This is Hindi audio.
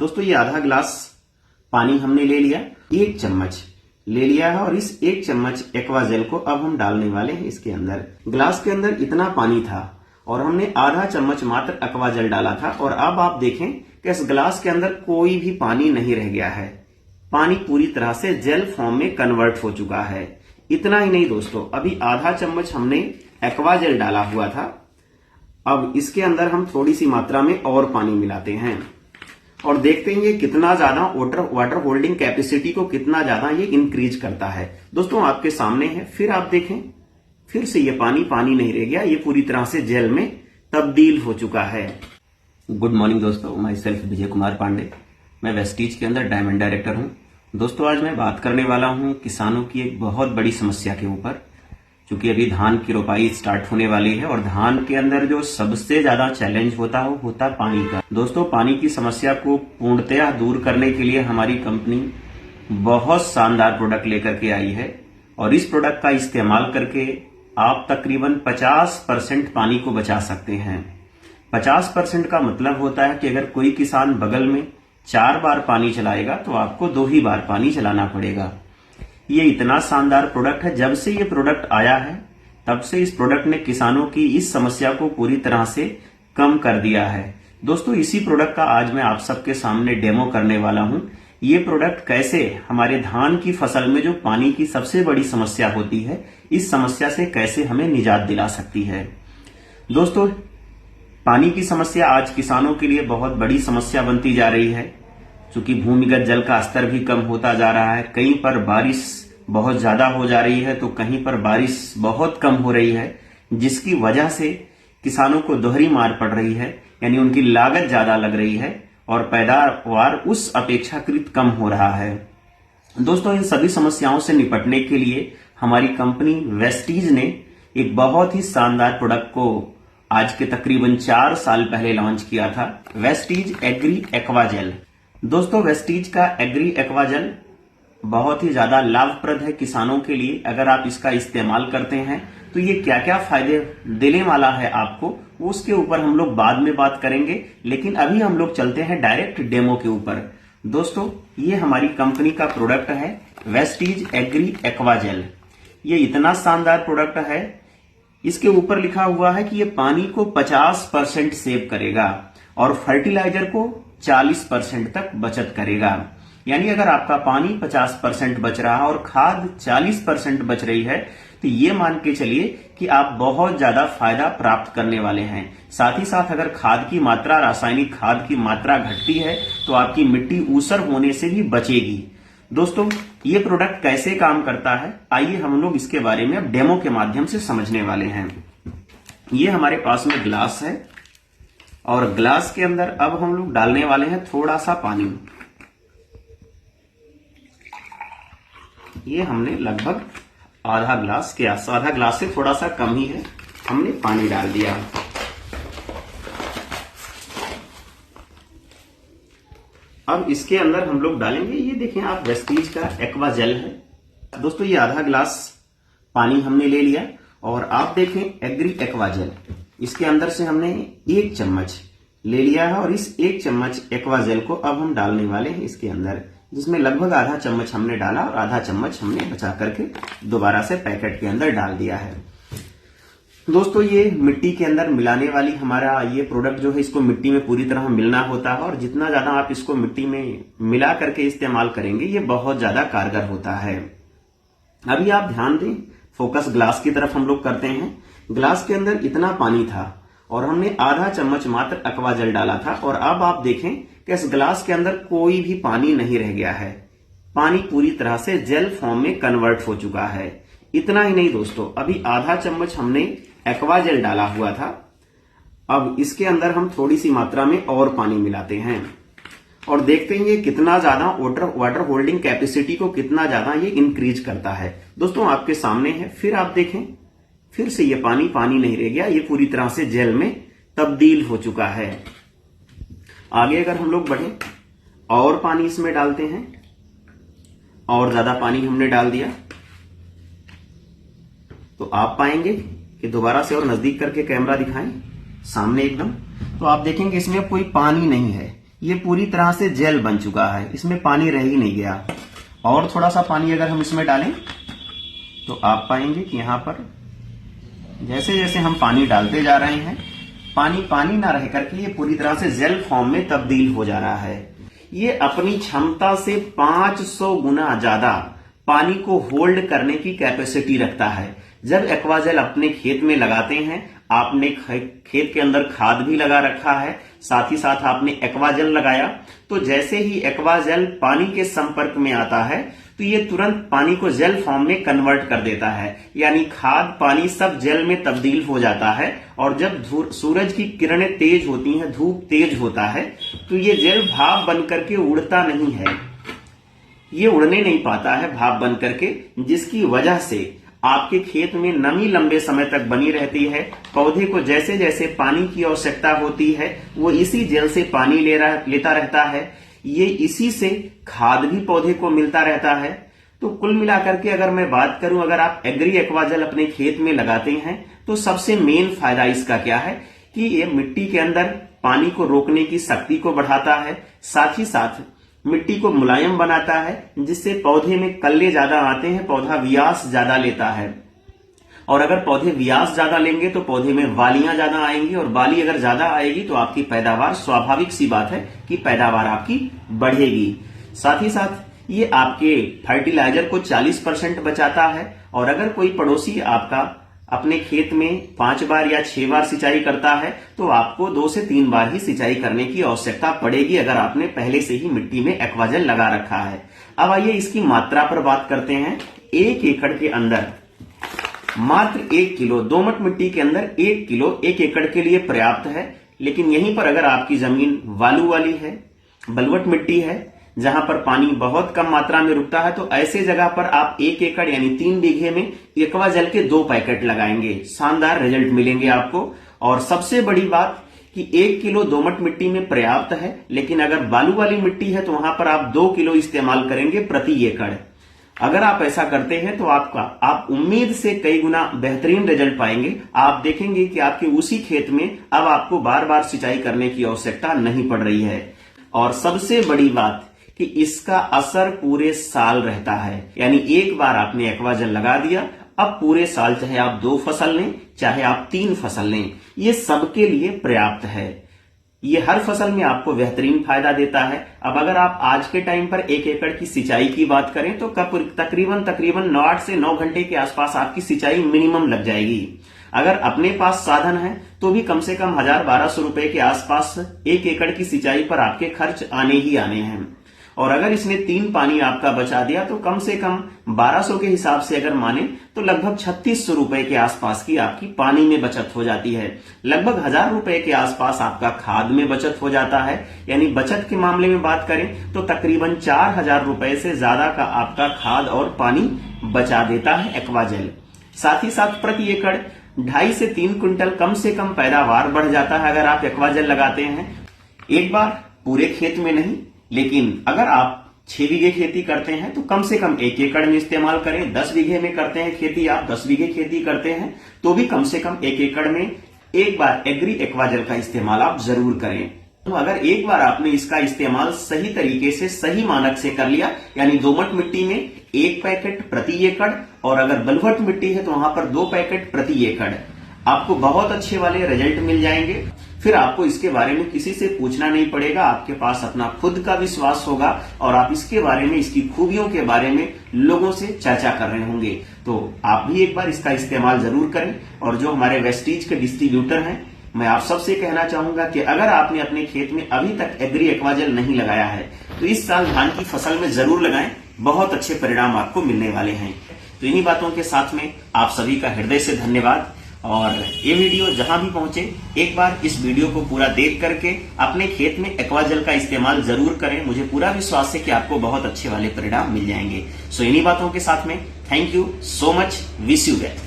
दोस्तों ये आधा गिलास पानी हमने ले लिया, 1 चम्मच ले लिया है और इस 1 चम्मच एक्वा जेल को अब हम डालने वाले हैं इसके अंदर। गिलास के अंदर इतना पानी था और हमने आधा चम्मच मात्र एक्वा जेल डाला था और अब आप देखें कि इस गिलास के अंदर कोई भी पानी नहीं रह गया है। पानी पूरी तरह से जेल फॉर्म में कन्वर्ट हो चुका है। इतना ही नहीं दोस्तों, अभी आधा चम्मच हमने एक्वा जेल डाला हुआ था। अब इसके अंदर हम थोड़ी सी मात्रा में और पानी मिलाते हैं और देखते हैं ये कितना ज्यादा वाटर होल्डिंग कैपेसिटी को कितना ज्यादा ये इंक्रीज करता है। दोस्तों आपके सामने है, फिर आप देखें, फिर से ये पानी नहीं रह गया, ये पूरी तरह से जेल में तब्दील हो चुका है। गुड मॉर्निंग दोस्तों, माई सेल्फ विजय कुमार पांडे, मैं वेस्टीज के अंदर डायमंड डायरेक्टर हूं। दोस्तों आज मैं बात करने वाला हूं किसानों की एक बहुत बड़ी समस्या के ऊपर, क्योंकि अभी धान की रोपाई स्टार्ट होने वाली है और धान के अंदर जो सबसे ज्यादा चैलेंज होता है वो होता पानी का। दोस्तों पानी की समस्या को पूर्णतया दूर करने के लिए हमारी कंपनी बहुत शानदार प्रोडक्ट लेकर के आई है और इस प्रोडक्ट का इस्तेमाल करके आप तकरीबन 50% पानी को बचा सकते हैं। 50% का मतलब होता है कि अगर कोई किसान बगल में 4 बार पानी चलाएगा तो आपको 2 ही बार पानी चलाना पड़ेगा। ये इतना शानदार प्रोडक्ट है, जब से ये प्रोडक्ट आया है तब से इस प्रोडक्ट ने किसानों की इस समस्या को पूरी तरह से कम कर दिया है। दोस्तों इसी प्रोडक्ट का आज मैं आप सबके सामने डेमो करने वाला हूं। ये प्रोडक्ट कैसे हमारे धान की फसल में जो पानी की सबसे बड़ी समस्या होती है, इस समस्या से कैसे हमें निजात दिला सकती है। दोस्तों पानी की समस्या आज किसानों के लिए बहुत बड़ी समस्या बनती जा रही है, क्योंकि भूमिगत जल का स्तर भी कम होता जा रहा है। कहीं पर बारिश बहुत ज्यादा हो जा रही है तो कहीं पर बारिश बहुत कम हो रही है, जिसकी वजह से किसानों को दोहरी मार पड़ रही है, यानी उनकी लागत ज्यादा लग रही है और पैदावार उस अपेक्षाकृत कम हो रहा है। दोस्तों इन सभी समस्याओं से निपटने के लिए हमारी कंपनी वेस्टीज ने एक बहुत ही शानदार प्रोडक्ट को आज के तकरीबन 4 साल पहले लॉन्च किया था, वेस्टीज एग्री एक्वा जेल। दोस्तों वेस्टीज का एग्री एक्वा जेल बहुत ही ज्यादा लाभप्रद है किसानों के लिए। अगर आप इसका इस्तेमाल करते हैं तो ये क्या क्या फायदे देने वाला है आपको, उसके ऊपर हम लोग बाद में बात करेंगे, लेकिन अभी हम लोग चलते हैं डायरेक्ट डेमो के ऊपर। दोस्तों ये हमारी कंपनी का प्रोडक्ट है वेस्टीज एग्री एक्वा जेल। ये इतना शानदार प्रोडक्ट है, इसके ऊपर लिखा हुआ है कि ये पानी को 50% सेव करेगा और फर्टिलाइजर को 40% तक बचत करेगा। यानी अगर आपका पानी 50% बच रहा है और खाद 40% बच रही है तो ये मान के चलिए कि आप बहुत ज्यादा फायदा प्राप्त करने वाले हैं। साथ ही साथ अगर खाद की मात्रा, रासायनिक खाद की मात्रा घटती है तो आपकी मिट्टी ऊसर होने से भी बचेगी। दोस्तों ये प्रोडक्ट कैसे काम करता है, आइए हम लोग इसके बारे में अब डेमो के माध्यम से समझने वाले हैं। ये हमारे पास में गिलास है और गिलास के अंदर अब हम लोग डालने वाले हैं थोड़ा सा पानी। ये हमने लगभग आधा गिलास के आस, आधा गिलास से थोड़ा सा कम ही है, हमने पानी डाल दिया। अब इसके अंदर हम लोग डालेंगे, ये देखें आप, वेस्टीज का एक्वा जेल है। दोस्तों ये आधा गिलास पानी हमने ले लिया और आप देखें एग्री एक्वा जेल, इसके अंदर से हमने 1 चम्मच ले लिया है और इस 1 चम्मच एक्वा जेल को अब हम डालने वाले हैं इसके अंदर, जिसमें लगभग आधा चम्मच हमने डाला और आधा चम्मच हमने बचा करके दोबारा से पैकेट के अंदर डाल दिया है। दोस्तों ये मिट्टी के अंदर मिलाने वाली हमारा ये प्रोडक्ट जो है, इसको मिट्टी में पूरी तरह मिलना होता है और जितना ज्यादा आप इसको मिट्टी में मिला करके इस्तेमाल करेंगे ये बहुत ज्यादा कारगर होता है। अभी आप ध्यान दें, फोकस ग्लास की तरफ हम लोग करते हैं। ग्लास के अंदर इतना पानी था और हमने आधा चम्मच मात्र एक्वा जेल डाला था और अब आप देखें कि इस ग्लास के अंदर कोई भी पानी नहीं रह गया है। पानी पूरी तरह से जेल फॉर्म में कन्वर्ट हो चुका है। इतना ही नहीं दोस्तों, अभी आधा चम्मच हमने एक्वा जेल डाला हुआ था। अब इसके अंदर हम थोड़ी सी मात्रा में और पानी मिलाते हैं और देखते हैं ये कितना ज्यादा वाटर होल्डिंग कैपेसिटी को कितना ज्यादा ये इंक्रीज करता है। दोस्तों आपके सामने है, फिर आप देखें, फिर से ये पानी नहीं रह गया, ये पूरी तरह से जेल में तब्दील हो चुका है। आगे अगर हम लोग बढ़े और पानी इसमें डालते हैं, और ज्यादा पानी हमने डाल दिया तो आप पाएंगे कि दोबारा से और नजदीक करके कैमरा दिखाएं सामने एकदम, तो आप देखेंगे इसमें कोई पानी नहीं है, ये पूरी तरह से जेल बन चुका है, इसमें पानी रह ही नहीं गया। और थोड़ा सा पानी अगर हम इसमें डालें तो आप पाएंगे कि यहाँ पर जैसे जैसे हम पानी डालते जा रहे हैं, पानी पानी ना रह करके ये पूरी तरह से जेल फॉर्म में तब्दील हो जा रहा है। ये अपनी क्षमता से 500 गुना ज्यादा पानी को होल्ड करने की कैपेसिटी रखता है। जब एक्वाजेल अपने खेत में लगाते हैं, आपने खेत के अंदर खाद भी लगा रखा है, साथ ही साथ आपने एक्वाजेल लगाया, तो जैसे ही एक्वाजेल पानी के संपर्क में आता है तो ये तुरंत पानी को जेल फॉर्म में कन्वर्ट कर देता है, यानी खाद पानी सब जेल में तब्दील हो जाता है। और जब सूरज की किरणें तेज होती हैं, धूप तेज होता है, तो ये जेल भाप बन करके उड़ता नहीं है, ये उड़ने नहीं पाता है भाप बन करके, जिसकी वजह से आपके खेत में नमी लंबे समय तक बनी रहती है। पौधे को जैसे जैसे पानी की आवश्यकता होती है वो इसी जेल से पानी लेता रहता है, ये इसी से खाद भी पौधे को मिलता रहता है। तो कुल मिलाकर के अगर मैं बात करूं, अगर आप एग्री एक्वाजेल अपने खेत में लगाते हैं तो सबसे मेन फायदा इसका क्या है कि ये मिट्टी के अंदर पानी को रोकने की शक्ति को बढ़ाता है, साथ ही साथ मिट्टी को मुलायम बनाता है, जिससे पौधे में कल्ले ज्यादा आते हैं, पौधा व्यास ज्यादा लेता है। और अगर पौधे व्यास ज्यादा लेंगे तो पौधे में वालियां ज्यादा आएंगी, और वाली अगर ज्यादा आएगी तो आपकी पैदावार, स्वाभाविक सी बात है कि पैदावार आपकी बढ़ेगी। साथ ही साथ ये आपके फर्टिलाइजर को 40% बचाता है। और अगर कोई पड़ोसी आपका अपने खेत में 5 बार या 6 बार सिंचाई करता है तो आपको 2 से 3 बार ही सिंचाई करने की आवश्यकता पड़ेगी, अगर आपने पहले से ही मिट्टी में एक्वाजेल लगा रखा है। अब आइए इसकी मात्रा पर बात करते हैं। 1 एकड़ के अंदर मात्र 1 किलो, दोमट मिट्टी के अंदर 1 किलो 1 एकड़ के लिए पर्याप्त है। लेकिन यहीं पर अगर आपकी जमीन बालू वाली है, बलुवट मिट्टी है, जहां पर पानी बहुत कम मात्रा में रुकता है, तो ऐसे जगह पर आप 1 एकड़ यानी 3 बीघे में एक्वाजेल के 2 पैकेट लगाएंगे, शानदार रिजल्ट मिलेंगे आपको। और सबसे बड़ी बात कि 1 किलो दोमट मिट्टी में पर्याप्त है, लेकिन अगर बालू वाली मिट्टी है तो वहां पर आप 2 किलो इस्तेमाल करेंगे प्रति एकड़। अगर आप ऐसा करते हैं तो आप उम्मीद से कई गुना बेहतरीन रिजल्ट पाएंगे। आप देखेंगे कि आपके उसी खेत में अब आपको बार बार सिंचाई करने की आवश्यकता नहीं पड़ रही है। और सबसे बड़ी बात कि इसका असर पूरे साल रहता है, यानी एक बार आपने एक्वाजेल लगा दिया, अब पूरे साल चाहे आप 2 फसल लें चाहे आप 3 फसल लें, ये सबके लिए पर्याप्त है। ये हर फसल में आपको बेहतरीन फायदा देता है। अब अगर आप आज के टाइम पर 1 एकड़ की सिंचाई की बात करें तो तकरीबन 8 से 9 घंटे के आसपास आपकी सिंचाई मिनिमम लग जाएगी। अगर अपने पास साधन है तो भी कम से कम 1000-1200 रुपए के आसपास 1 एकड़ की सिंचाई पर आपके खर्च आने ही आने हैं। और अगर इसने 3 पानी आपका बचा दिया तो कम से कम 1200 के हिसाब से अगर माने तो लगभग 3600 रुपए के आसपास की आपकी पानी में बचत हो जाती है। लगभग 1000 रुपए के आसपास आपका खाद में बचत हो जाता है। यानी बचत के मामले में बात करें तो तकरीबन 4000 रुपए से ज्यादा का आपका खाद और पानी बचा देता है एक्वाजेल। साथ ही साथ प्रति एकड़ 2.5 से 3 क्विंटल कम से कम पैदावार बढ़ जाता है अगर आप एक्वाजेल लगाते हैं। एक बार पूरे खेत में नहीं, लेकिन अगर आप 6 बीघे खेती करते हैं तो कम से कम 1 एकड़ में इस्तेमाल करें। 10 बीघे में करते हैं खेती, आप 10 बीघे खेती करते हैं तो भी कम से कम 1 एकड़ में एक बार एग्री एक्वाजेल का इस्तेमाल आप जरूर करें। तो अगर एक बार आपने इसका इस्तेमाल सही तरीके से, सही मानक से कर लिया, यानी दोमट मिट्टी में 1 पैकेट प्रति एकड़, और अगर बलुवट मिट्टी है तो वहां पर 2 पैकेट प्रति एकड़, आपको बहुत अच्छे वाले रिजल्ट मिल जाएंगे। फिर आपको इसके बारे में किसी से पूछना नहीं पड़ेगा, आपके पास अपना खुद का विश्वास होगा और आप इसके बारे में, इसकी खूबियों के बारे में लोगों से चर्चा कर रहे होंगे। तो आप भी एक बार इसका इस्तेमाल जरूर करें। और जो हमारे वेस्टीज के डिस्ट्रीब्यूटर हैं, मैं आप सबसे कहना चाहूंगा कि अगर आपने अपने खेत में अभी तक एग्री एक्वाजेल नहीं लगाया है तो इस साल धान की फसल में जरूर लगाएं, बहुत अच्छे परिणाम आपको मिलने वाले हैं। तो इन्हीं बातों के साथ में आप सभी का हृदय से धन्यवाद। और ये वीडियो जहां भी पहुंचे, एक बार इस वीडियो को पूरा देख करके अपने खेत में एक्वाजेल का इस्तेमाल जरूर करें। मुझे पूरा विश्वास है कि आपको बहुत अच्छे वाले परिणाम मिल जाएंगे। सो इन्हीं बातों के साथ में thank you so much, wish you well.